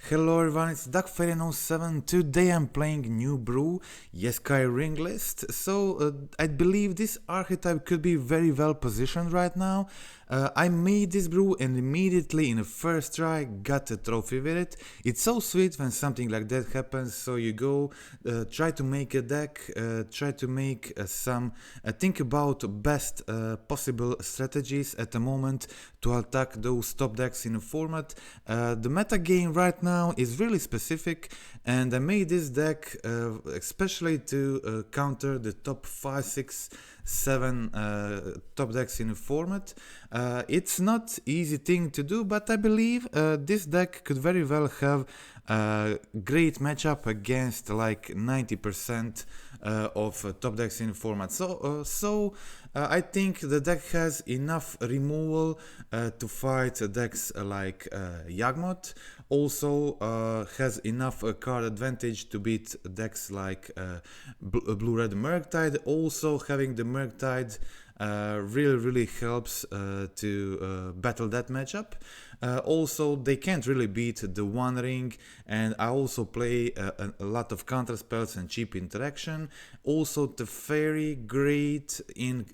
Hello everyone, it's Duckfairy07. Today I'm playing new brew, Jeskai Ring List. I believe this archetype could be very well positioned right now. I made this brew and immediately in the first try got a trophy with it. It's so sweet when something like that happens, so you go, try to make a deck, try to make think about best possible strategies at the moment to attack those top decks in the format. The meta game right now is really specific, and I made this deck especially to counter the top 5, 6, 7 top decks in the format. It's not easy thing to do, but I believe this deck could very well have a great matchup against like 90% of top decks in the format. I think the deck has enough removal to fight decks like Yawgmoth. Also has enough card advantage to beat decks like Blue-Red Murktide. Also having the Murktide really helps to battle that matchup. Also, they can't really beat the One Ring, and I also play a lot of counterspells and cheap interaction. Also, Teferi great in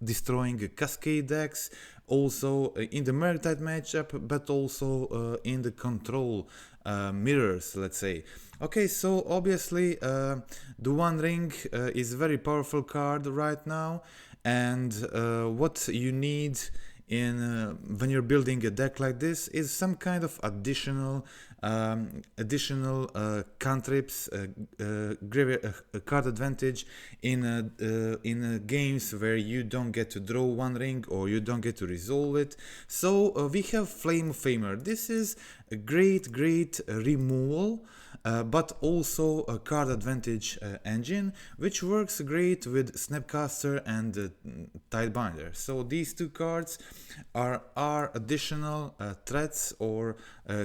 destroying Cascade decks. Also in the Murktide matchup, but also in the control mirrors, let's say. Okay, so obviously the One Ring is a very powerful card right now, and what you need when you're building a deck like this is some kind of additional cantrips, card advantage in games where you don't get to draw One Ring or you don't get to resolve it. So we have Flame of Anor. This is a great removal, but also a card advantage engine, which works great with Snapcaster and Tidebinder. So these two cards are additional threats or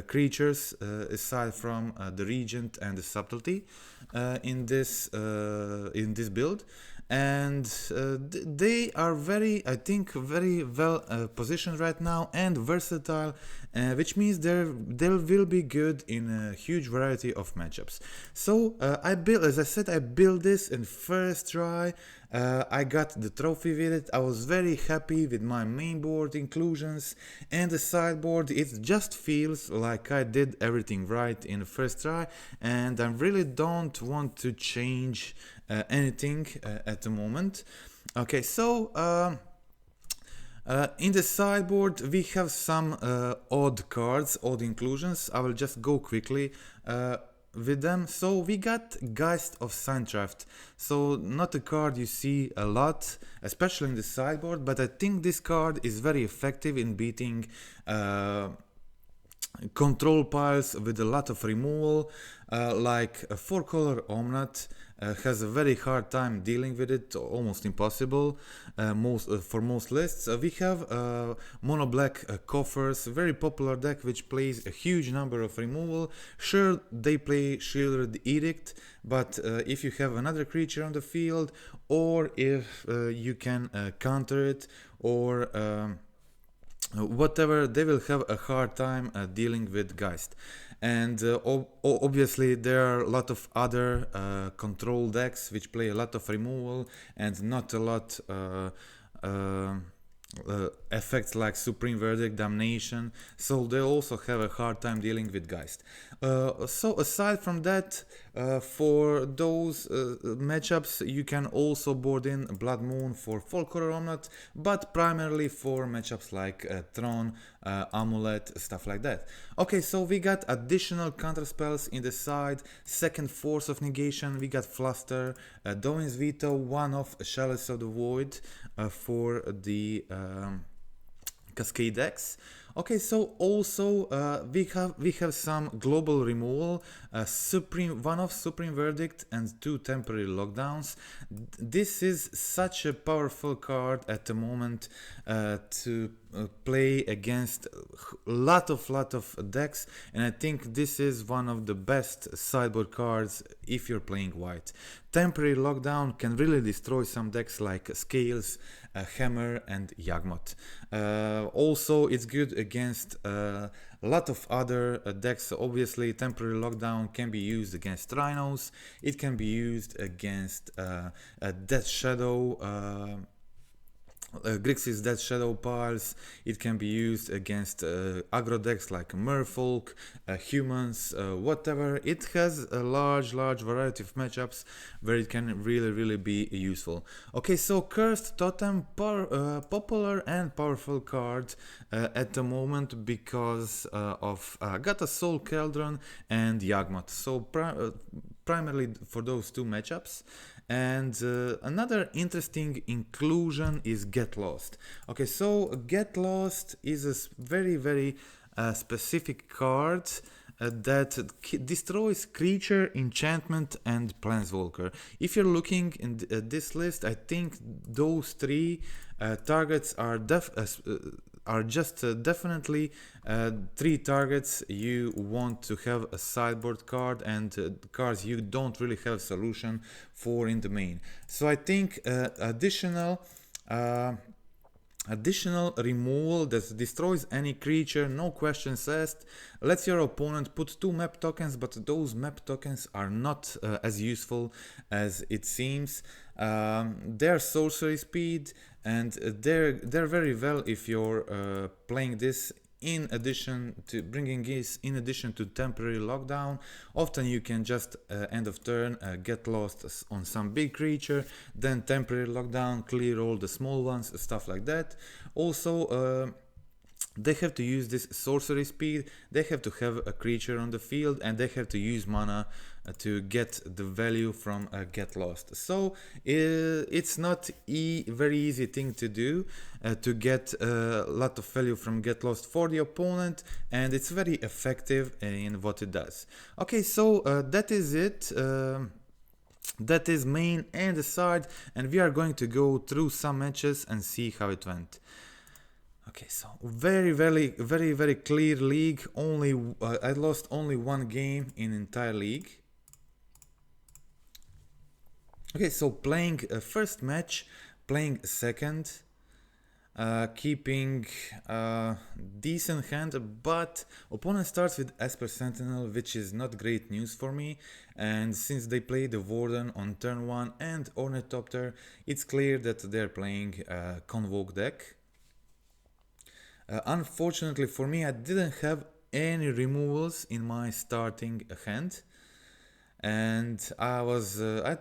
creatures aside from the Regent and the Subtlety in this build. And they are very well positioned right now and versatile, which means they will be good in a huge variety of matchups. So I built this in first try. I got the trophy with it. I was very happy with my main board inclusions and the sideboard. It just feels like I did everything right in the first try, and I really don't want to change anything at the moment. Okay, so in the sideboard we have some odd cards, odd inclusions. I will just go quickly with them. So we got Geist of Traft. So not a card you see a lot, especially in the sideboard, but I think this card is very effective in beating control piles with a lot of removal, like a 4-color Omnath has a very hard time dealing with it, almost impossible for most lists. We have mono black coffers, very popular deck which plays a huge number of removal. Sure, they play Shielded Edict, but if you have another creature on the field, or if you can counter it, or whatever, they will have a hard time dealing with Geist. And obviously there are a lot of other control decks which play a lot of removal and not a lot effects like Supreme Verdict, Damnation, so they also have a hard time dealing with Geist. So aside from that, for those matchups you can also board in Blood Moon for 4-color Omnath, but primarily for matchups like Throne, Amulet, stuff like that. Okay, so we got additional counterspells in the side. Second Force of Negation, we got Fluster, Dovin's Veto, one-off Chalice of the Void for the Cascade decks. Okay, so also we have some global removal, one-off Supreme Verdict and 2 temporary lockdowns. This is such a powerful card at the moment to play against a lot of decks, and I think this is one of the best sideboard cards if you're playing white. Temporary Lockdown can really destroy some decks like Scales, Hammer and Yawgmoth. Also, it's good against a lot of other decks. Obviously, Temporary Lockdown can be used against Rhinos, it can be used against Death Shadow, Grixis Death Shadow piles. It can be used against aggro decks like Merfolk, humans, whatever. It has a large variety of matchups where it can really be useful. Okay, so Cursed Totem, popular and powerful card at the moment because of Gata Soul Cauldron and Yawgmoth. So primarily for those two matchups. And another interesting inclusion is Get Lost. Okay, so Get Lost is a very specific card that destroys creature, enchantment and planeswalker. If you're looking in this list, I think those three targets are definitely three targets you want to have a sideboard card, and cards you don't really have solution for in the main. So I think additional removal that destroys any creature, no questions asked, lets your opponent put 2 map tokens, but those map tokens are not as useful as it seems. They're sorcery speed, and they're very well if you're playing this in addition to Temporary Lockdown. Often you can just end of turn get lost on some big creature, then Temporary Lockdown, clear all the small ones, stuff like that. Also they have to use this sorcery speed, they have to have a creature on the field, and they have to use mana to get the value from Get Lost. So it's not very easy thing to do to get a lot of value from Get Lost for the opponent, and it's very effective in what it does. Okay, so that is it. That is main and the side, and we are going to go through some matches and see how it went. Okay, so very clear league. I lost only one game in entire league. Okay, so playing first match, playing second, keeping decent hand, but opponent starts with Esper Sentinel, which is not great news for me. And since they play the Warden on turn 1 and Ornithopter, it's clear that they're playing Convoke deck. Unfortunately for me, I didn't have any removals in my starting hand, and I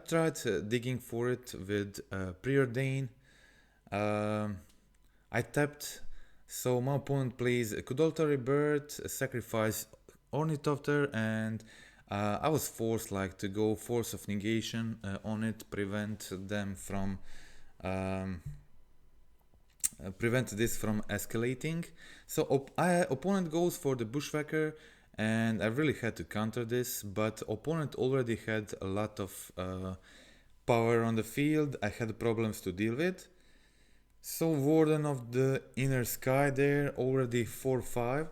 tried digging for it with Preordain. I tapped, so my opponent plays Kudolta Rebirth, sacrifice Ornithopter, and I was forced to go Force of Negation on it, prevent this from escalating. So opponent goes for the Bushwhacker, and I really had to counter this, but opponent already had a lot of power on the field. I had problems to deal with. So Warden of the Inner Sky there, already 4-5.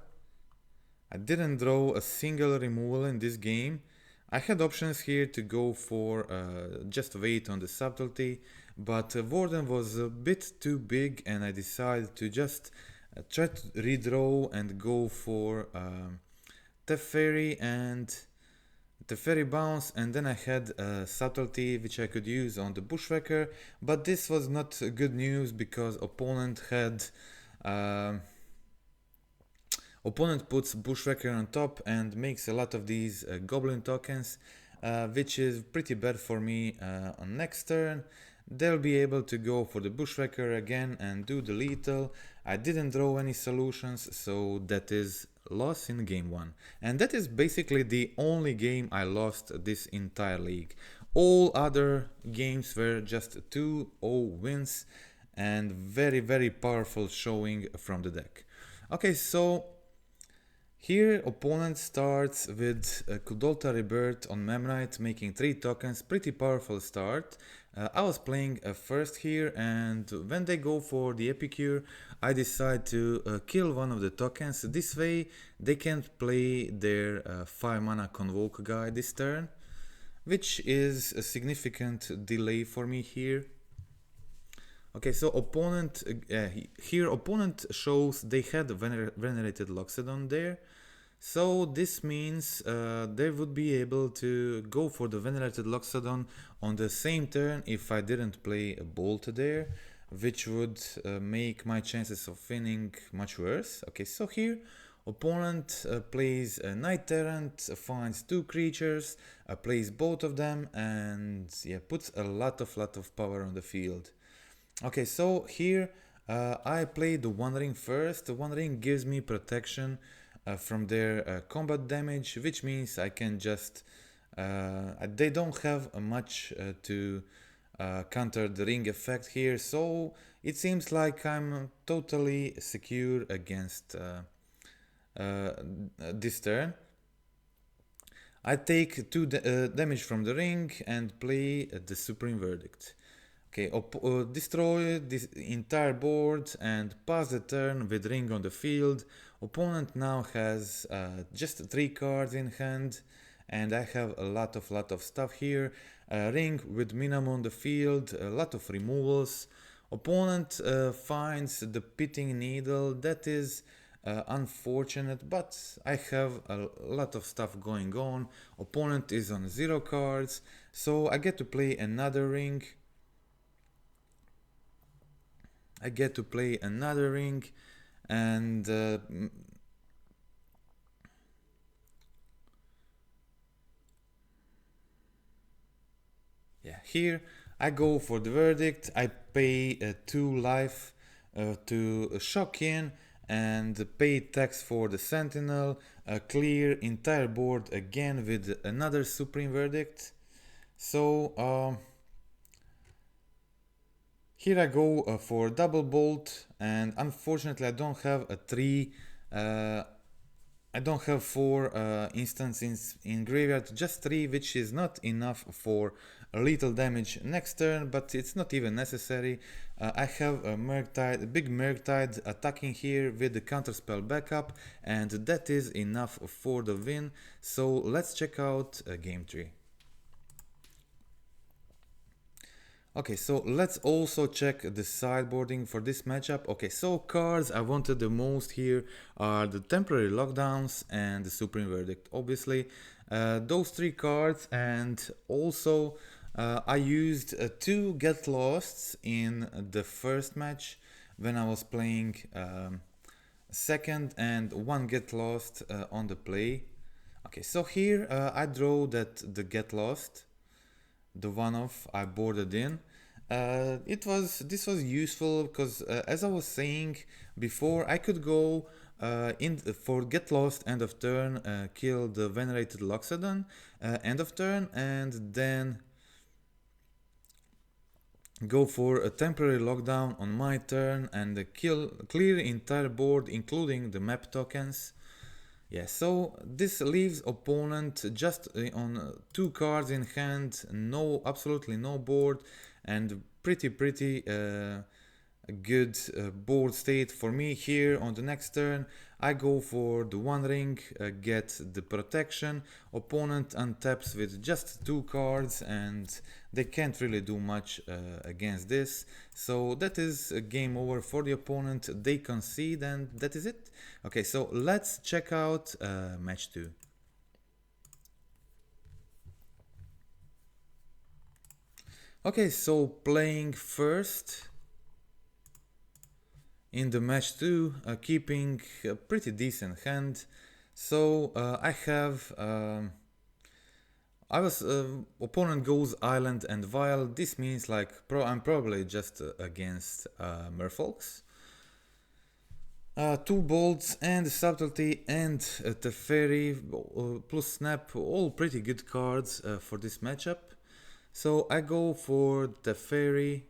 I didn't draw a single removal in this game. I had options here to go for just wait on the Subtlety, but Warden was a bit too big, and I decided to just try to redraw and go for Teferi and Teferi bounce, and then I had Subtlety which I could use on the Bushwhacker, but this was not good news because opponent puts Bushwhacker on top and makes a lot of these Goblin tokens, which is pretty bad for me on next turn. They'll be able to go for the Bushwhacker again and do the lethal. I didn't draw any solutions, so that is loss in game 1. And that is basically the only game I lost this entire league. All other games were just 2-0 wins and very powerful showing from the deck. Okay, so here opponent starts with Kudolta Rebirth on Memnite, making 3 tokens, pretty powerful start. I was playing first here, and when they go for the Epicure, I decide to kill one of the tokens. This way they can't play their 5 mana Convoke guy this turn, which is a significant delay for me here. Okay, so opponent here opponent shows they had Venerated Loxodon there. So this means they would be able to go for the Venerated Loxodon on the same turn if I didn't play a Bolt there, which would make my chances of winning much worse. Okay, so here opponent plays a Night Tyrant, finds 2 creatures, plays both of them, and yeah, puts a lot of power on the field. Okay, so here I play the One Ring first. The One Ring gives me protection from their combat damage, which means I can just they don't have much to counter the ring effect here, so it seems like I'm totally secure against this turn. I take 2 damage from the ring and play the Supreme Verdict. Okay, destroy this entire board and pass the turn with ring on the field. Opponent now has just 3 cards in hand, and I have a lot of stuff here. Ring with Minamo on the field, a lot of removals. Opponent finds the Pitting Needle. That is unfortunate, but I have a lot of stuff going on. Opponent is on 0 cards, so I get to play another ring. And yeah, here I go for the Verdict. I pay 2 life to shock in and pay tax for the Sentinel, clear entire board again with another Supreme Verdict. So here I go for double bolt, and unfortunately I don't have a 3 I don't have 4 instances in graveyard, just 3, which is not enough for a little damage next turn, but it's not even necessary. I have a big Murktide attacking here with the Counterspell backup, and that is enough for the win. So let's check out game 3. Okay, so let's also check the sideboarding for this matchup. Okay, so cards I wanted the most here are the Temporary Lockdowns and the Supreme Verdict, obviously. Those 3 cards, and also I used 2 Get Losts in the first match when I was playing second, and 1 Get Lost on the play. Okay, so here I draw that the Get Lost, the one-off I boarded in. This was useful because as I was saying before, I could go for Get Lost end of turn, kill the Venerated Loxodon end of turn, and then go for a Temporary Lockdown on my turn and clear entire board including the map tokens. Yeah, so this leaves opponent just on 2 cards in hand, absolutely no board, and pretty good board state for me here. On the next turn I go for the One Ring, get the protection. Opponent untaps with just 2 cards, and they can't really do much against this. So that is a game over for the opponent. They concede, and that is it. Okay, so let's check out match 2. Okay, so playing first in the match 2, keeping a pretty decent hand. So I have opponent goes Island and Vial. This means like I'm probably just against Merfolks. 2 bolts and Subtlety and Teferi plus Snap, all pretty good cards for this matchup. So I go for Teferi,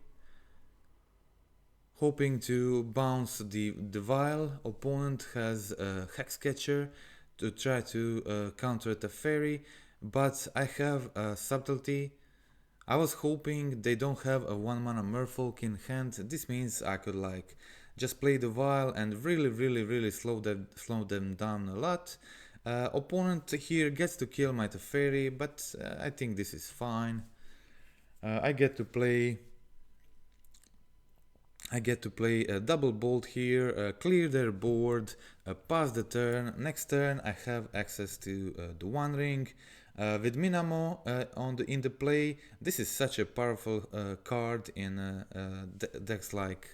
hoping to bounce the Vial. Opponent has a Hexcatcher to try to counter Teferi, but I have a Subtlety I was hoping they don't have a 1 mana Merfolk in hand. This means I could like just play the Vial and really slow them down a lot. Opponent here gets to kill my Teferi, but I think this is fine. I get to play a double bolt here, clear their board, pass the turn. Next turn I have access to the One Ring. With Minamo in the play, this is such a powerful card in decks like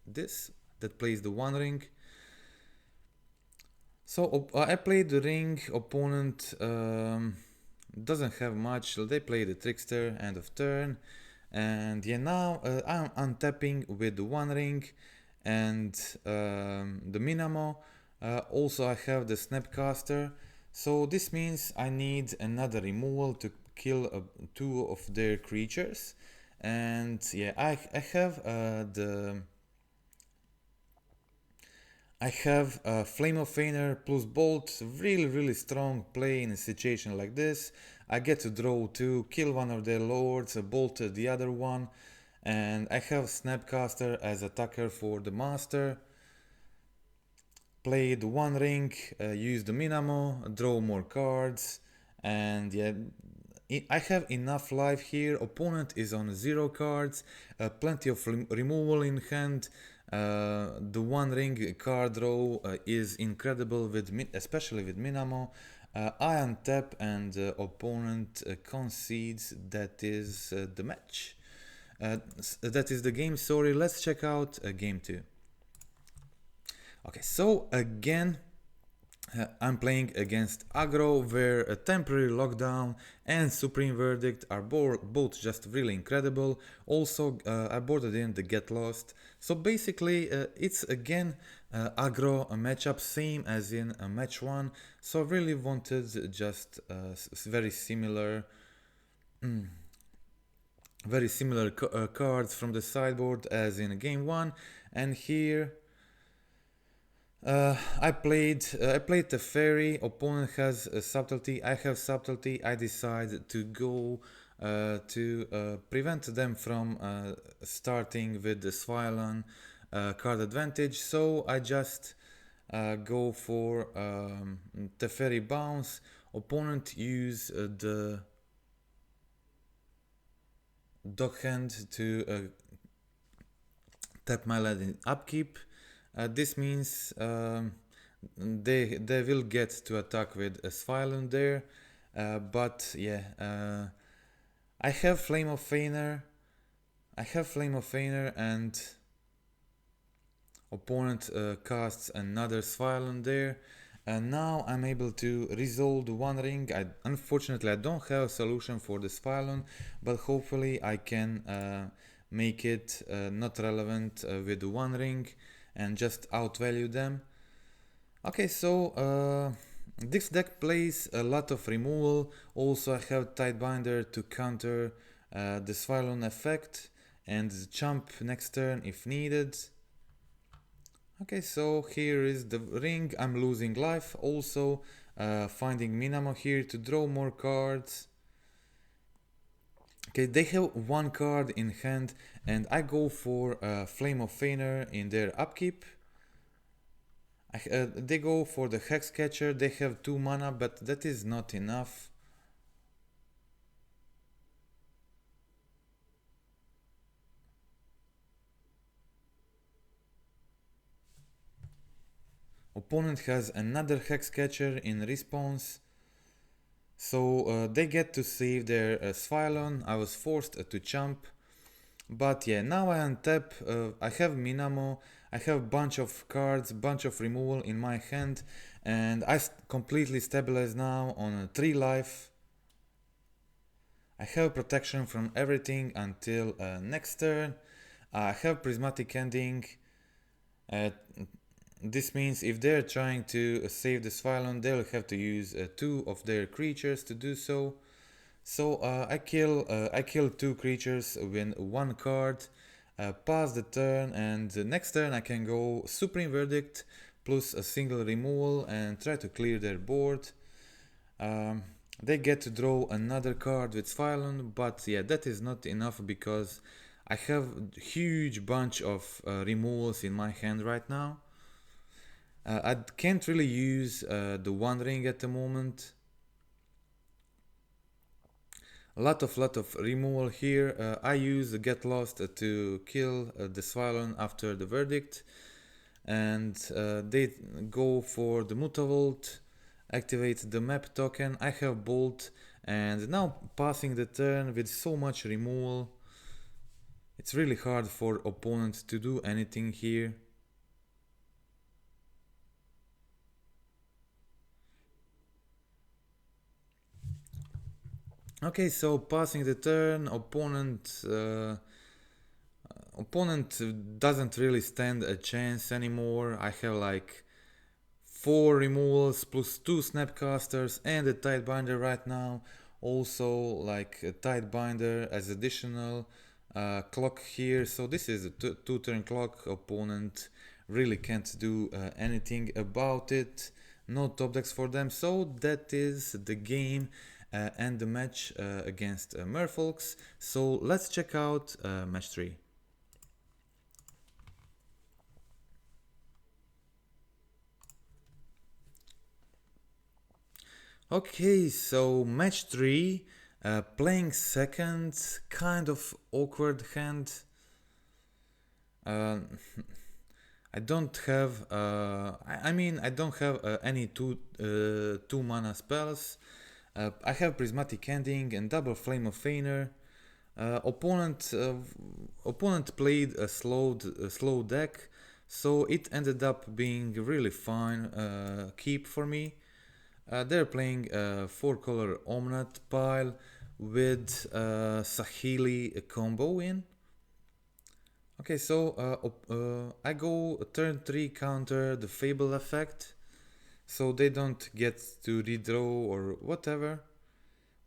this that plays the One Ring. So I played the ring. Opponent doesn't have much. They play the Trickster, end of turn. And yeah, now I'm untapping with the One Ring and the Minamo. Also I have the Snapcaster. So this means I need another removal to kill 2 of their creatures. And yeah, I have Flame of Anor plus Bolt, really strong play in a situation like this. I get to draw 2, kill one of their lords, bolt the other one, and I have Snapcaster as attacker for the master. Play the One Ring, use the Minamo, draw more cards, and yeah, I have enough life here. Opponent is on 0 cards, plenty of removal in hand. The One Ring card draw is incredible, especially with Minamo. I untap and opponent concedes. That is the match. That is the game. Sorry, let's check out game 2. Okay, so again, I'm playing against aggro, where a temporary lockdown and supreme verdict are both just really incredible. Also, I boarded in the get lost. So basically, it's again aggro matchup, same as in match 1. So I really wanted just very similar cards from the sideboard as in game 1, and here I played Teferi. Opponent has Subtlety. I have Subtlety. I decide to go to prevent them from starting with the Sviolon card advantage. So I just go for Teferi bounce. Opponent use the Dockhand to tap my land in upkeep. This means they will get to attack with a Sviolon there, but yeah, I have Flame of Anor. And opponent casts another Sviolon there. And now I'm able to resolve the One Ring. Unfortunately, I don't have a solution for the Sviolon, but hopefully I can make it not relevant with the One Ring and just outvalue them. Okay, so this deck plays a lot of removal. Also I have Tidebinder to counter the Sviolon effect and jump next turn if needed. Okay, so here is the ring. I'm losing life. Also finding Minamo here to draw more cards. Okay, they have 1 card in hand and I go for Flame of Anor in their upkeep. They go for the Hexcatcher. They have 2 mana, but that is not enough. Opponent has another Hexcatcher in response. So they get to save their Sviolon. I was forced to jump. But yeah, now I untap. I have Minamo. I have bunch of cards, bunch of removal in my hand. And I completely stabilize now on 3 life. I have protection from everything until next turn. I have Prismatic Ending. This means if they're trying to save the Sviolon, they'll have to use 2 of their creatures to do so. So I kill 2 creatures with 1 card, pass the turn, and the next turn I can go Supreme Verdict plus a single removal and try to clear their board. They get to draw another card with Phylon, but yeah, that is not enough because I have a huge bunch of removals in my hand right now. I can't really use the One Ring at the moment. A lot of removal here. I use the Get Lost to kill the Phylon after the verdict, and they go for the Mutavault, activate the map token. I have Bolt, and now passing the turn with so much removal, it's really hard for opponents to do anything here. Okay, so passing the turn, opponent doesn't really stand a chance anymore. I have like 4 removals plus 2 Snapcasters and a Tidebinder right now. Also like a Tidebinder as additional clock here. So this is a 2 turn clock. Opponent really can't do anything about it. No top decks for them. So that is the game and the match against Merfolks. So let's check out match 3. Okay, so match 3, playing second, kind of awkward hand. I don't have, I don't have any two mana spells. I have Prismatic Ending and double Flame of Anor. Opponent played a slow deck, so it ended up being really fine keep for me. They're playing a 4-color Omnat pile with Saheeli combo in. Okay, so I go turn 3 counter the Fable effect, so they don't get to redraw or whatever.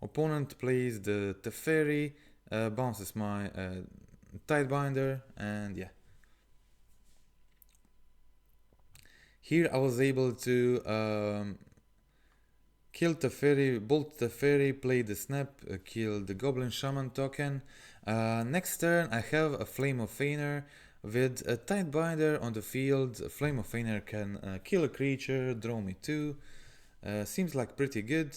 Opponent plays the Teferi, bounces my Tidebinder, and yeah. Here I was able to kill Teferi, bolt Teferi, play the snap, kill the Goblin Shaman token. Next turn I have a Flame of Anor with a Tidebinder on the field. Flame of Anor can kill a creature, draw me 2. Seems like pretty good.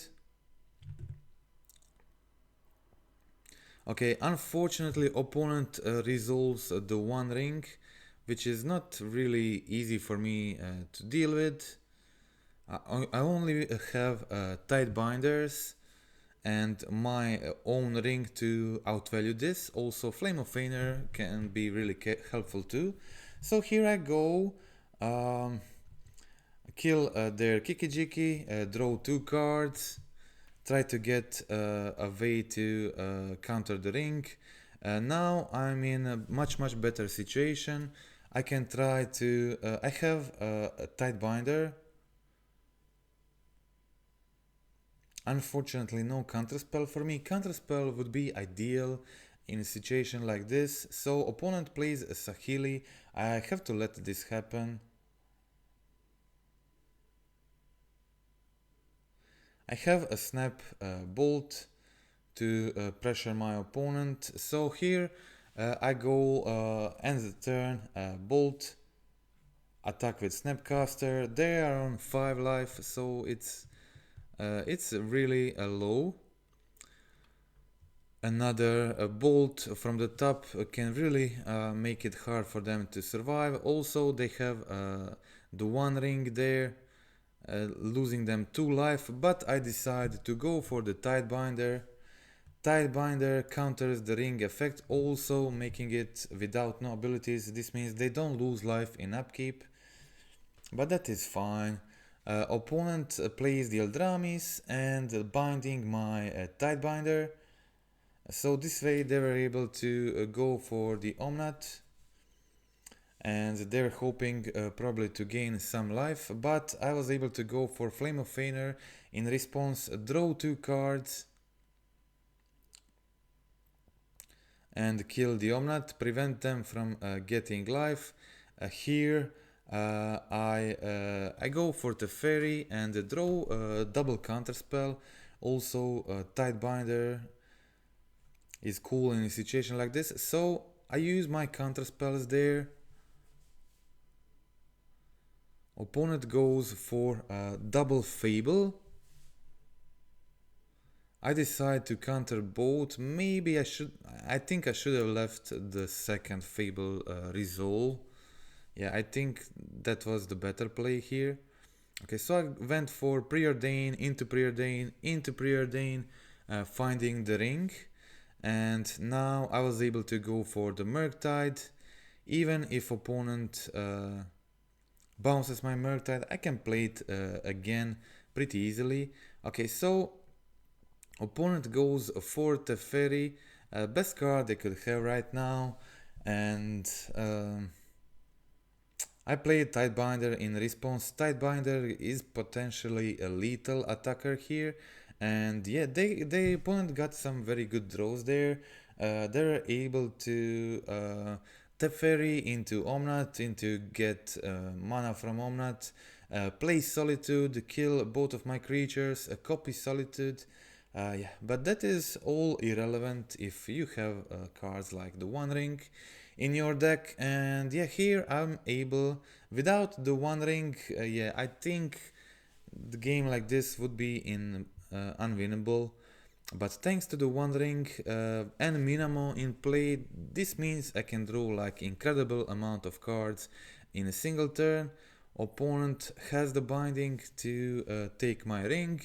Okay, unfortunately opponent resolves the One Ring, which is not really easy for me to deal with. I only have Tidebinders and my own ring to outvalue this. Also Flame of Anor can be really helpful too. So here I go, kill their Kikijiki, draw 2 cards, try to get a way to counter the ring. Now I'm in a much better situation. I can try to, I have a Tidebinder. Unfortunately no Counterspell for me. Counterspell would be ideal in a situation like this. So opponent plays a Saheeli. I have to let this happen. I have a snap bolt to pressure my opponent. So here I go end the turn, bolt, attack with Snapcaster. They are on 5 life, so it's really low. Another bolt from the top can really make it hard for them to survive. Also they have the One Ring there, losing them 2 life, but I decide to go for the Tidebinder. Tidebinder counters the ring effect, also making it without no abilities. This means they don't lose life in upkeep, but that is fine. Opponent plays the Eldramis and binding my Tidebinder. So this way they were able to go for the Omnat, and they're hoping probably to gain some life, but I was able to go for Flame of Anor. In response, draw 2 cards and kill the Omnat, prevent them from getting life. Here I go for Teferi and draw a double Counterspell. Also, Tidebinder is cool in a situation like this. So I use my counterspells there. Opponent goes for a double Fable. I decide to counter both. Maybe I think I should have left the second Fable resolve. Yeah, I think that was the better play here. Okay, so I went for Preordain, into Preordain, into Preordain, finding the ring. And now I was able to go for the Murktide. Even if opponent bounces my Murktide, I can play it again pretty easily. Okay, so opponent goes for Teferi, best card they could have right now, and I played Tidebinder in response. Tidebinder is potentially a lethal attacker here, and yeah, the opponent got some very good draws there. They're able to Teferi into Omnath, into get mana from Omnath, play Solitude, kill both of my creatures, copy Solitude. Yeah, but that is all irrelevant if you have cards like the One Ring in your deck. And yeah, here I'm able, without the One Ring, yeah, I think the game like this would be unwinnable. But thanks to the One Ring and Minamo in play, this means I can draw like incredible amount of cards in a single turn. Opponent has the binding to take my ring.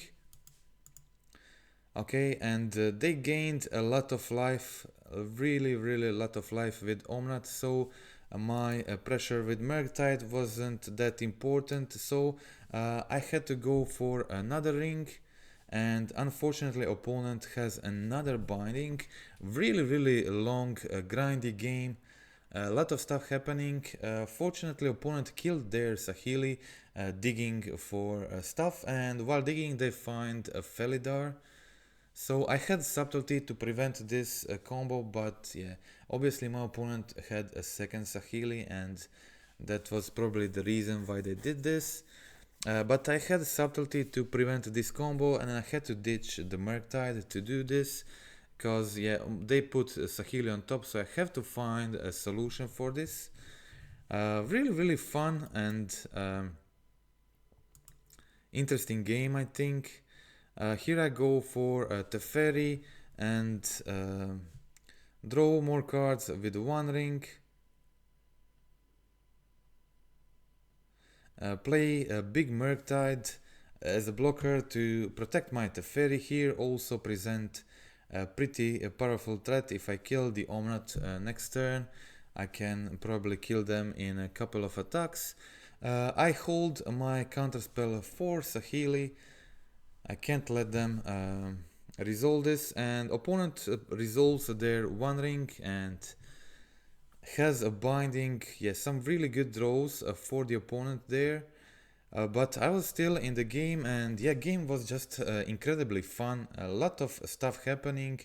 Okay, and they gained a lot of life, really a lot of life with Omnath, so my pressure with Murktide wasn't that important, so I had to go for another ring, and unfortunately opponent has another binding. Really long grindy game, a lot of stuff happening. Fortunately opponent killed their Saheeli digging for stuff, and while digging they find a Felidar. So I had Subtlety to prevent this combo, but yeah, obviously my opponent had a second Saheeli, and that was probably the reason why they did this. But I had Subtlety to prevent this combo, and I had to ditch the Murktide to do this, because yeah, they put Saheeli on top, so I have to find a solution for this. Really fun and interesting game, I think. Here I go for Teferi and draw more cards with One Ring. Play a big Murktide as a blocker to protect my Teferi. Here also present a pretty powerful threat. If I kill the Omnath next turn, I can probably kill them in a couple of attacks. I hold my counterspell for Saheeli. I can't let them resolve this, and opponent resolves their One Ring and has a binding. Yes, some really good draws for the opponent there, but I was still in the game, and yeah, game was just incredibly fun. A lot of stuff happening.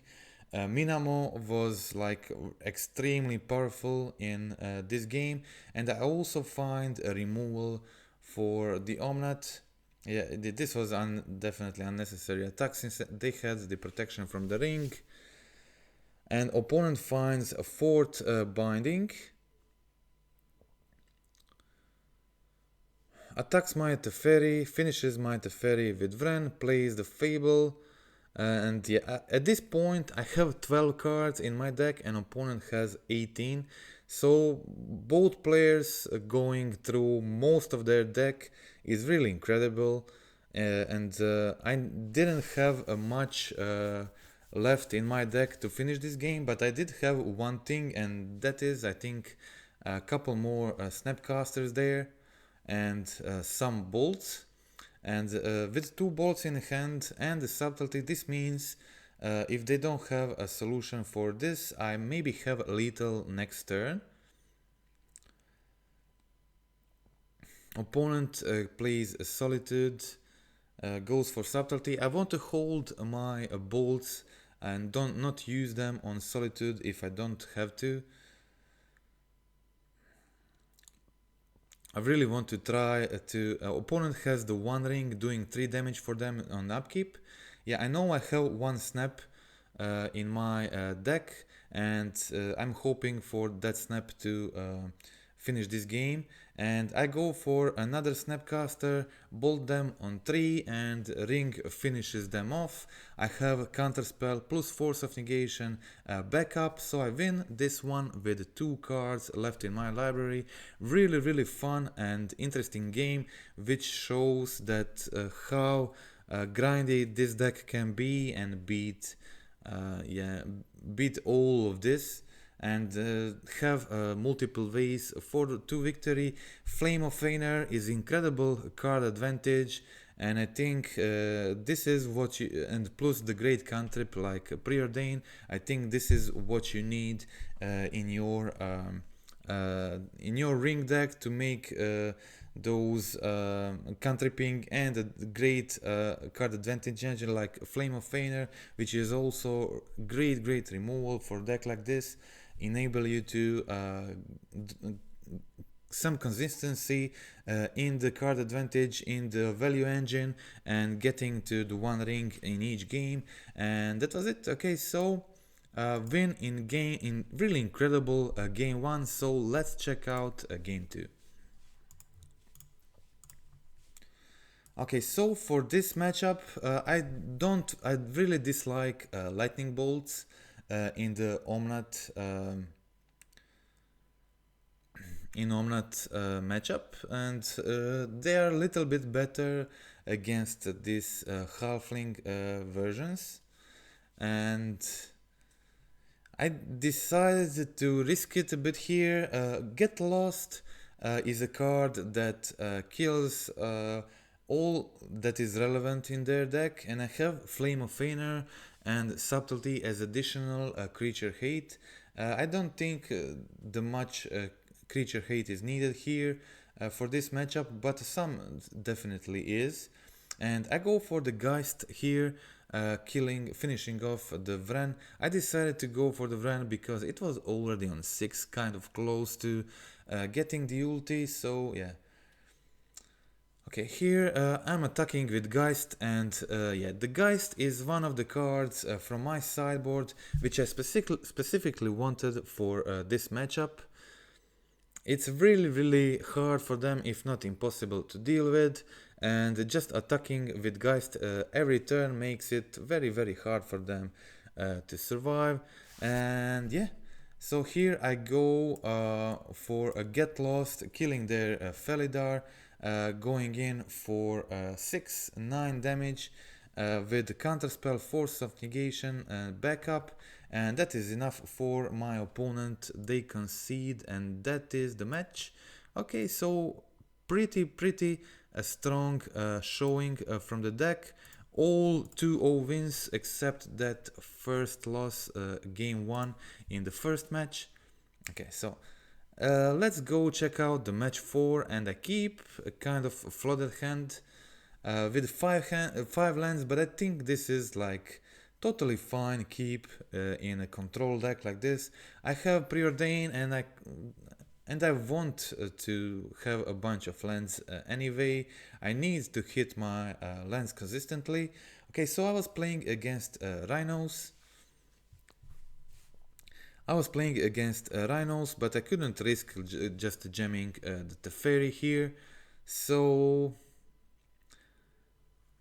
Minamo was like extremely powerful in this game, and I also find a removal for the Omnath. Yeah, this was definitely unnecessary attack since they had the protection from the ring. And opponent finds a fourth binding. Attacks my Teferi, finishes my Teferi with Vren, plays the Fable. And yeah, at this point I have 12 cards in my deck and opponent has 18. So both players going through most of their deck is really incredible. And I didn't have much left in my deck to finish this game, but I did have one thing, and that is, I think, a couple more Snapcasters there and some bolts. And with 2 bolts in hand and the Subtlety, this means if they don't have a solution for this, I maybe have lethal next turn. Opponent plays a Solitude, goes for Subtlety. I want to hold my bolts and not use them on Solitude if I don't have to. I really want to try to... opponent has the One Ring doing 3 damage for them on upkeep. Yeah, I know I have one snap in my deck, and I'm hoping for that snap to finish this game. And I go for another Snapcaster, bolt them on 3, and Ring finishes them off. I have Counterspell plus Force of Negation backup, so I win this one with 2 cards left in my library. Really fun and interesting game, which shows that how grindy this deck can be and beat all of this, and have multiple ways for to victory. Flame of Anor is incredible card advantage, and I think this is what you, and plus the great cantrip like Preordain, I think this is what you need in your ring deck to make those cantripping and a great card advantage engine like Flame of Anor, which is also great removal for deck like this, enable you to some consistency in the card advantage in the value engine and getting to the 1 ring in each game. And that was it. Okay, so win in really incredible game 1. So let's check out game 2. Okay, so for this matchup, I really dislike lightning bolts in the Omnath matchup, and they are a little bit better against these halfling versions, and I decided to risk it a bit here. Get Lost is a card that kills all that is relevant in their deck, and I have Flame of Anor and Subtlety as additional creature hate. I don't think the much creature hate is needed here for this matchup, but some definitely is. And I go for the Geist here, finishing off the Vren. I decided to go for the Vren because it was already on 6, kind of close to getting the ulti, so yeah. Okay, here I'm attacking with Geist, and the Geist is one of the cards from my sideboard which I specifically wanted for this matchup. It's really hard for them, if not impossible, to deal with, and just attacking with Geist every turn makes it very hard for them to survive. And yeah, so here I go for a Get Lost, killing their Felidar, going in for 6-9 damage with the Counterspell, Force of Negation backup, and that is enough for my opponent. They concede, and that is the match. Okay, so pretty strong showing from the deck. All 2-0 wins except that first loss, game 1 in the first match. Okay, so let's go check out the match 4, and I keep a kind of flooded hand with 5 lands, but I think this is like totally fine keep in a control deck like this. I have Preordain, and I want to have a bunch of lands anyway. I need to hit my lands consistently. Okay, so I was playing against Rhinos. But I couldn't risk just jamming the Teferi here. So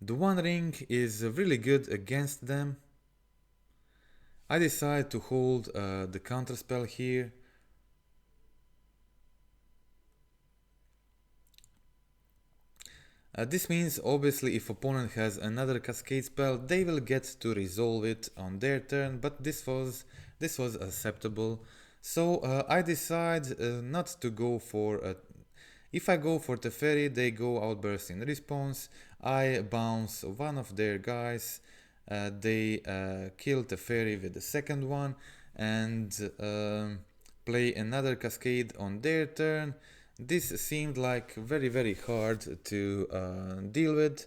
the 1 ring is really good against them. I decide to hold the Counterspell here. This means obviously if opponent has another Cascade spell, they will get to resolve it on their turn, but this was acceptable. So I decide not to go for if I go for Teferi, they go Outburst in response. I bounce one of their guys, they kill Teferi with the second one, and play another Cascade on their turn. This seemed like very hard to deal with,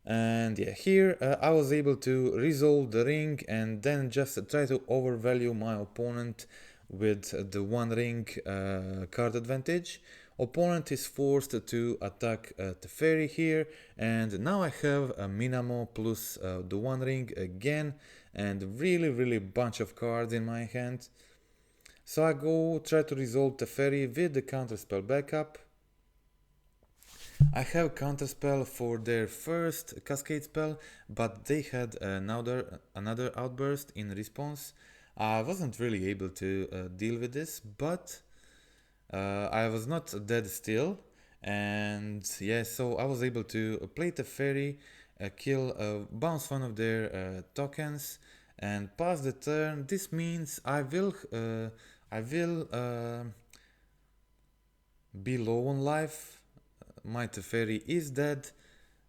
and yeah, here I was able to resolve the ring and then just try to overvalue my opponent with the 1 ring card advantage. Opponent is forced to attack Teferi here, and now I have a Minamo plus the One Ring again, and really bunch of cards in my hand. So I go try to resolve Teferi with the Counterspell backup. I have Counterspell for their first Cascade spell, but they had another outburst in response. I wasn't really able to deal with this, but I was not dead still, and yeah, so I was able to play Teferi, kill, bounce one of their tokens, and pass the turn. This means I will be low on life. My Teferi is dead,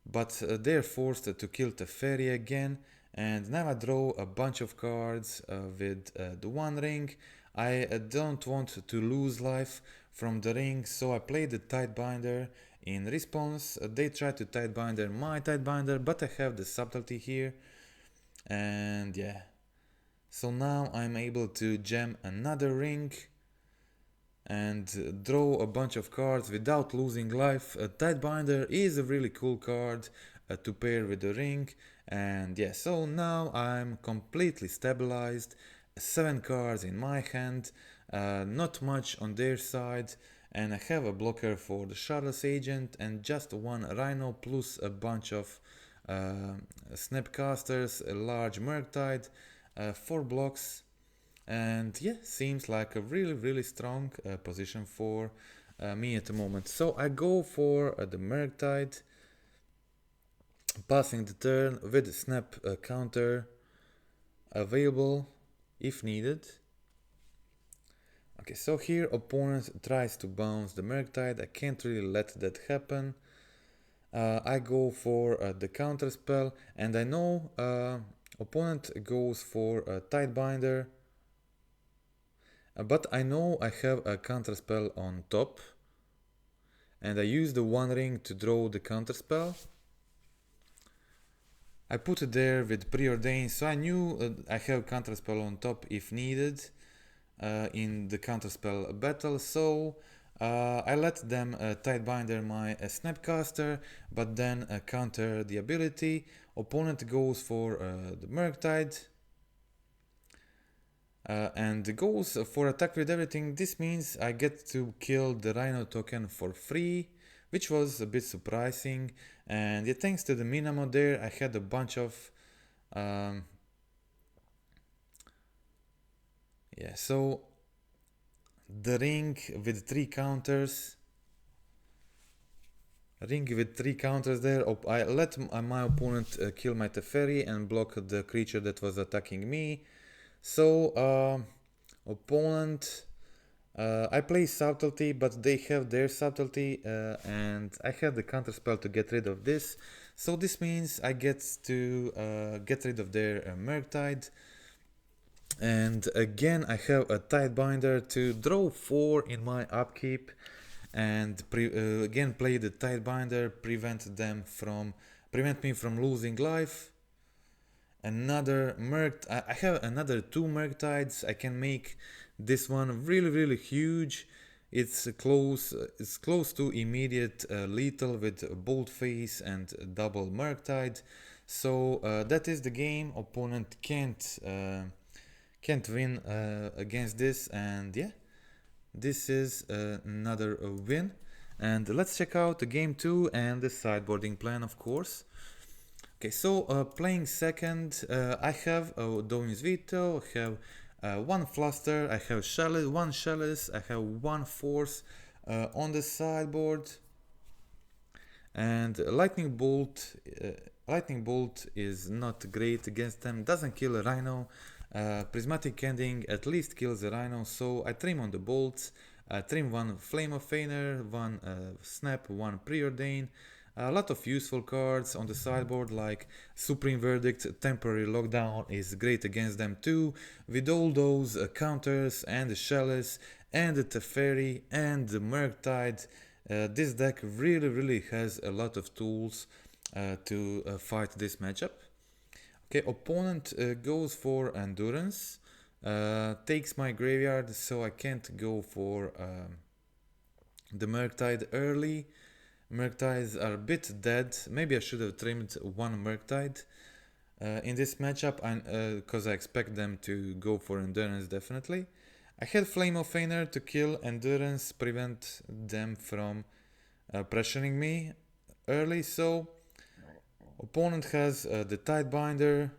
but they're forced to kill Teferi again, and now I draw a bunch of cards with the One Ring. I don't want to lose life from the ring, so I play the Tidebinder. In response, they try to Tidebinder my Tidebinder, but I have the Subtlety here, and yeah. So now I'm able to jam another ring and draw a bunch of cards without losing life. Tidebinder is a really cool card to pair with the ring, and yeah, so now I'm completely stabilized. 7 cards in my hand, not much on their side, and I have a blocker for the Chalice agent and just one Rhino plus a bunch of Snapcasters, a large Murktide, 4 blocks. And yeah, seems like a really strong position for me at the moment. So I go for the Murktide, passing the turn with snap counter available if needed. Okay, so here opponent tries to bounce the Murktide. I can't really let that happen. I go for the Counterspell, and I know opponent goes for a Tidebinder. But I know I have a Counterspell on top, and I use the One Ring to draw the Counterspell. I put it there with Preordain, so I knew I have Counterspell on top if needed in the Counterspell battle, so I let them Tidebinder my Snapcaster, but then counter the ability. Opponent goes for the Murktide. And goes for attack with everything. This means I get to kill the Rhino token for free, which was a bit surprising. And yeah, thanks to the Minamo there, I had a bunch of yeah, so the ring with 3 counters. Ring with 3 counters there. I let my opponent kill my Teferi and block the creature that was attacking me. So opponent, I play Subtlety, but they have their Subtlety, and I have the Counterspell to get rid of this. So this means I get to get rid of their Murktide. And again, I have a Tidebinder to draw 4 in my upkeep, and again play the Tidebinder, prevent me from losing life. Another I have another 2 Murktides. I can make this one really huge. It's close to immediate lethal with Bolt Face and double Murktide. So that is the game. Opponent can't win against this, and yeah, this is another win. And let's check out the game 2 and the sideboarding plan, of course. Okay, so playing second, I have Domin's Veto, I have 1 Fluster, I have Chalice, 1 Chalice, I have 1 Force on the sideboard, and Lightning Bolt is not great against them, doesn't kill a Rhino. Prismatic Ending at least kills a Rhino, so I trim on the bolts, trim 1 Flame of Anor, 1 Snap, 1 Preordain. A lot of useful cards on the sideboard like Supreme Verdict, Temporary Lockdown is great against them too. With all those counters and the Chalice and the Teferi and the Murktide, this deck really has a lot of tools to fight this matchup. Okay, opponent goes for Endurance, takes my graveyard, so I can't go for the Murktide early. Murktides are a bit dead. Maybe I should have trimmed one Murktide in this matchup, because I expect them to go for Endurance definitely. I had Flame of Anor to kill Endurance, prevent them from pressuring me early, so opponent has the Tidebinder.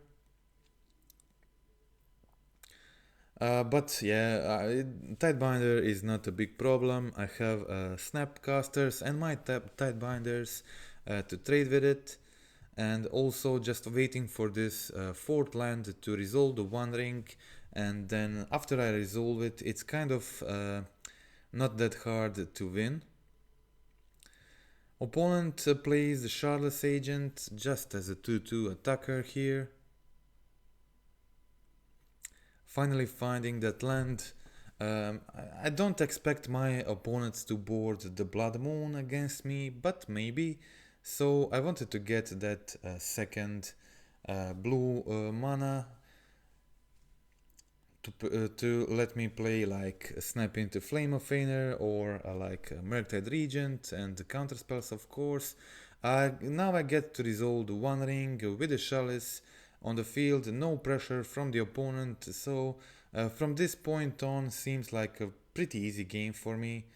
But yeah, Tidebinder is not a big problem. I have Snapcasters and my Tidebinders to trade with it, and also just waiting for this fourth land to resolve the One Ring, and then after I resolve it, it's kind of not that hard to win. Opponent plays the Chalice Agent just as a 2-2 attacker here. Finally finding that land. I don't expect my opponents to board the Blood Moon against me, but maybe. So I wanted to get that second blue mana to let me play like Snap into Flame of Anor or like Murktide Regent and the counterspells, of course. Now I get to resolve the One Ring with the Chalice on the field, no pressure from the opponent, so from this point on seems like a pretty easy game for me.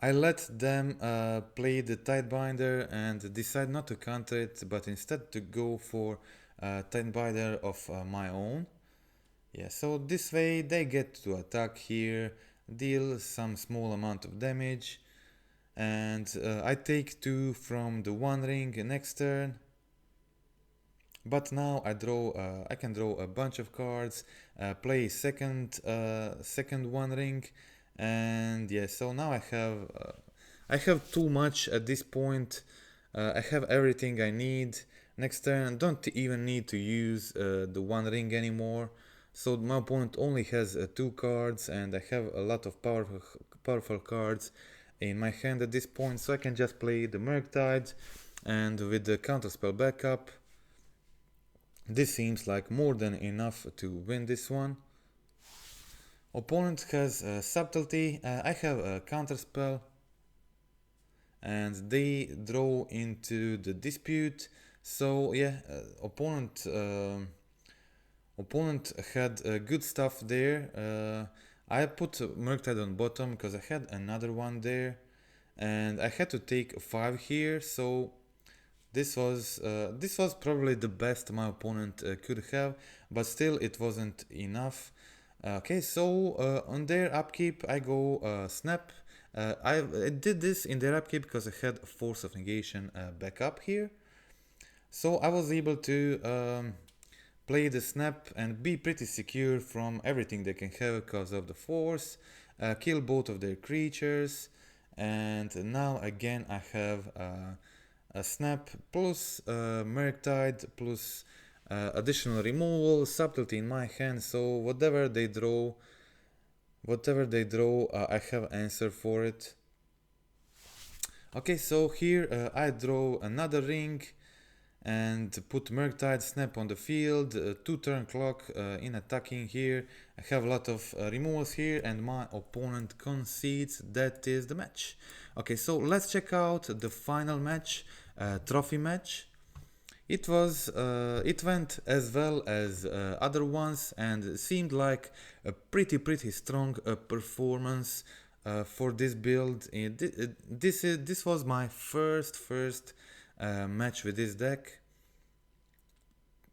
I let them play the Tidebinder and decide not to counter it, but instead to go for Tidebinder of my own. Yeah, so this way they get to attack here, deal some small amount of damage, and I take 2 from the One Ring next turn. But now I can draw a bunch of cards, play second One Ring, and yeah, so now I have too much at this point. I have everything I need. Next turn, don't even need to use the One Ring anymore. So my opponent only has 2 cards, and I have a lot of powerful cards in my hand at this point, so I can just play the Murktide, and with the counterspell backup, this seems like more than enough to win this one. Opponent has Subtlety, I have a counterspell, and they draw into the Dispute. So yeah, opponent had good stuff there. I put Murktide on bottom because I had another one there, and I had to take 5 here, so this was probably the best my opponent could have, but still it wasn't enough. Okay, so on their upkeep I go Snap. I did this in their upkeep because I had a Force of Negation backup here, so I was able to play the Snap and be pretty secure from everything they can have because of the Force, kill both of their creatures, and now again I have a Snap plus Murktide plus additional removal, Subtlety in my hand, so whatever they draw, I have answer for it. Okay, so here I draw another ring and put Murktide Snap on the field, 2 turn clock in attacking here. I have a lot of removals here, and my opponent concedes. That is the match. Okay, so let's check out the final match, trophy match. It went as well as other ones, and seemed like a pretty strong performance for this build. This was my first match with this deck,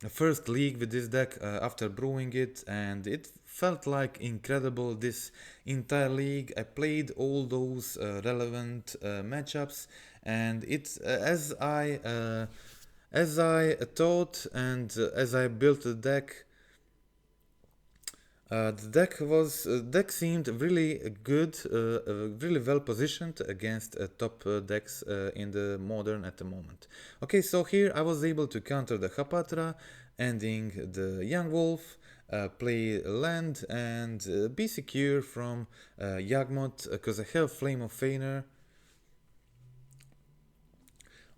first league with this deck after brewing it, and it felt like incredible this entire league. I played all those relevant matchups, and it's as I thought, and as I built the deck, the deck seemed really good, really well positioned against top decks in the modern at the moment. Okay, so here I was able to counter the Hapatra, ending the Young Wolf, play land, and be secure from Yawgmoth because I have Flame of Anor.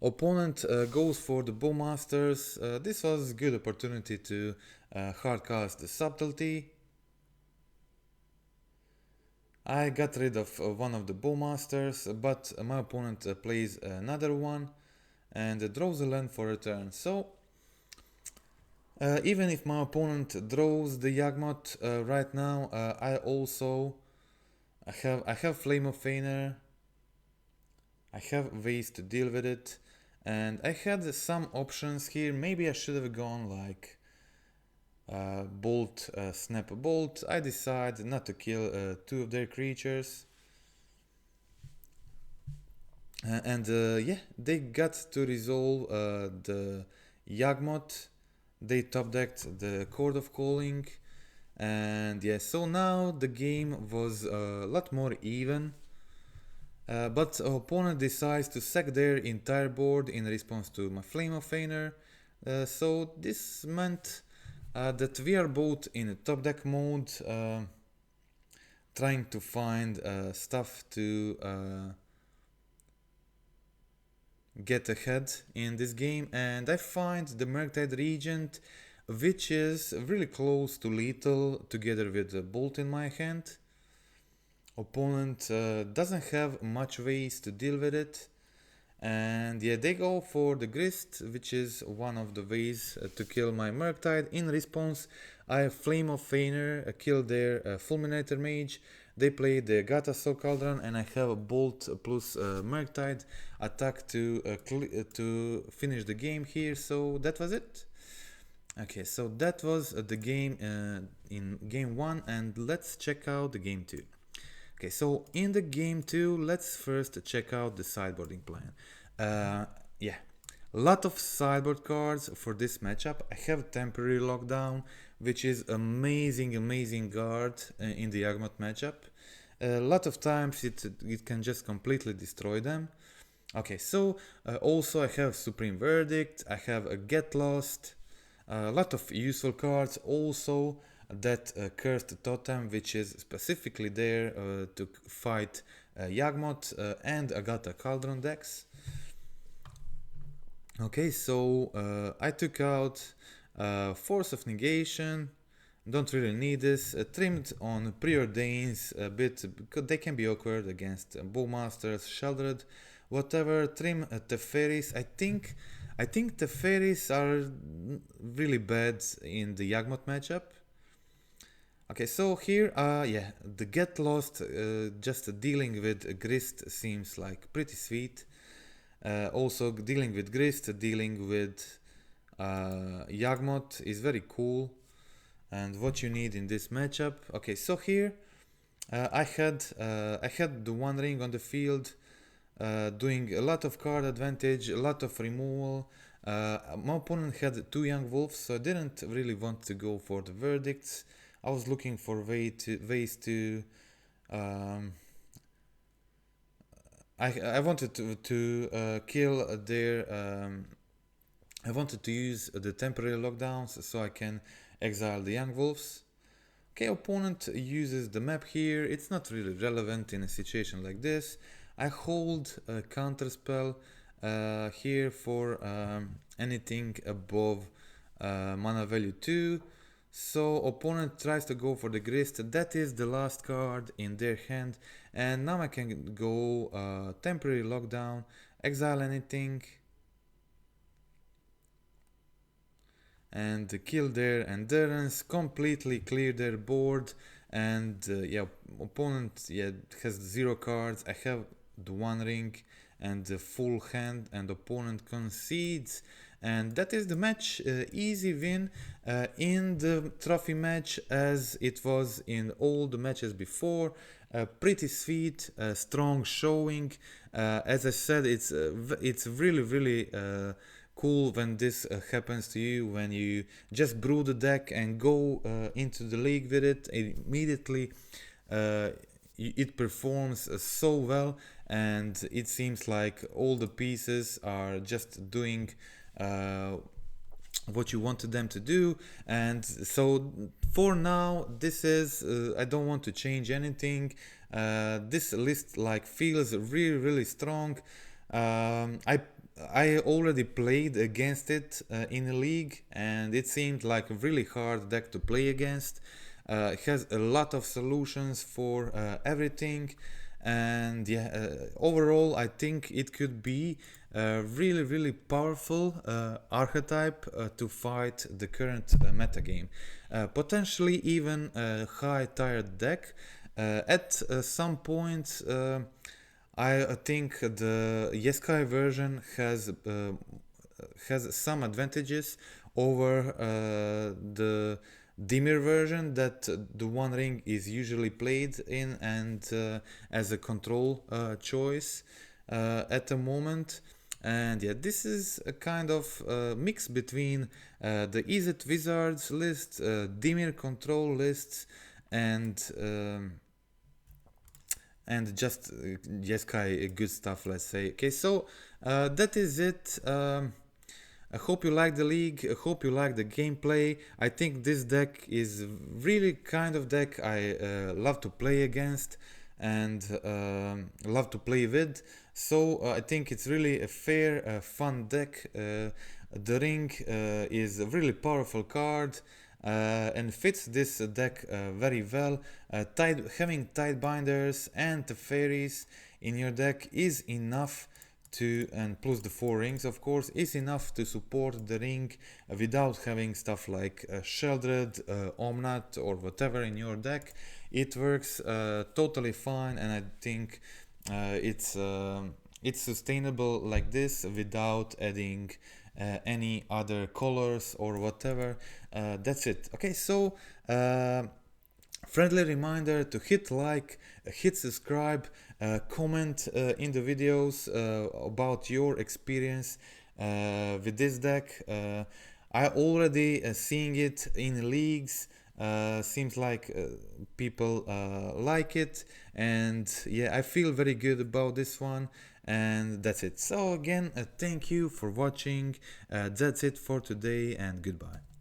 Opponent goes for the Bowmasters. This was a good opportunity to hardcast the Subtlety. I got rid of one of the Bowmasters, but my opponent plays another one and draws a land for a turn. So even if my opponent draws the Yawgmoth right now, I have Flame of Anor, I have ways to deal with it, and I had some options here. Maybe I should have gone like Bolt, Snap a Bolt. I decided not to kill two of their creatures. Yeah, they got to resolve the Yawgmoth. They top decked the Chord of Calling, and yeah, so now the game was a lot more even. But opponent decides to sack their entire board in response to my Flame of Anor. So this meant that we are both in top deck mode, trying to find stuff to get ahead in this game, and I find the Murktide Regent, which is really close to lethal, together with the Bolt in my hand. Opponent doesn't have much ways to deal with it, and yeah, they go for the Grist, which is one of the ways to kill my Murktide. In response, I have Flame of Anor, kill their Fulminator Mage. They play the Gata Soul Cauldron, and I have a Bolt plus Murktide attack to finish the game here. So that was it. Okay, so that was the game in game 1, and let's check out the game 2. Okay, so in the game 2, let's first check out the sideboarding plan. Yeah, a lot of sideboard cards for this matchup. I have Temporary Lockdown, which is amazing guard in the Yawgmoth matchup. A lot of times it can just completely destroy them. Okay, so also I have Supreme Verdict, I have a Get Lost, a lot of useful cards. Also that Cursed Totem, which is specifically there to fight Yawgmoth and Agatha Cauldron decks. Okay, so I took out Force of Negation. Don't really need this. Trimmed on Preordains a bit, because they can be awkward against Bowmasters, Sheldred, whatever. Trim Teferis. I think Teferis are really bad in the Yawgmoth matchup. Okay, so here, yeah, the Get Lost, just dealing with Grist seems like pretty sweet. Also dealing with Grist, dealing with Yawgmoth is very cool, and what you need in this matchup. Okay, so here I had the One Ring on the field, doing a lot of card advantage, a lot of removal. My opponent had two Young Wolves, so I didn't really want to go for the verdicts. I was looking for ways to I wanted to kill their I wanted to use the temporary lockdowns so I can exile the Young Wolves. Okay, opponent uses the map here. It's not really relevant in a situation like this. I hold a Counterspell here for anything above mana value 2. So opponent tries to go for the Grist. That is the last card in their hand, and now I can go temporary lockdown, exile anything, and kill their endurance, completely clear their board. And yeah, opponent has 0 cards. I have the One Ring and the full hand, and opponent concedes, and that is the match. Easy win in the trophy match, as it was in all the matches before. Pretty sweet, strong showing. As I said, it's really cool when this happens to you, when you just brew the deck and go into the league with it immediately. It performs so well, and it seems like all the pieces are just doing what you wanted them to do. And so for now, this is I don't want to change anything. This list like feels really strong. I already played against it in a league, and it seemed like a really hard deck to play against. has a lot of solutions for everything, and yeah, overall I think it could be a really powerful archetype to fight the current metagame. Potentially even a high tiered deck. At some point I think the Jeskai version has some advantages over the Dimir version that the One Ring is usually played in, and as a control choice at the moment. And yeah, this is a kind of mix between the Izzet Wizards list, Dimir control lists, and just Jeskai good stuff, let's say. Okay, so that is it. I hope you like the league, I hope you like the gameplay. I think this deck is really kind of deck I love to play against and love to play with. So I think it's really a fair, fun deck. The Ring is a really powerful card and fits this deck very well. Having Tidebinders and Teferis in your deck is enough to, and plus the 4 rings of course, is enough to support the Ring without having stuff like Sheldred, Omnat or whatever in your deck. It works totally fine, and I think it's sustainable like this without adding any other colors or whatever. That's it. Okay, so friendly reminder to hit like, hit subscribe, comment in the videos about your experience with this deck. I already seeing it in leagues. Seems like people like it, and yeah, I feel very good about this one. And that's it. So again, thank you for watching. That's it for today, and goodbye.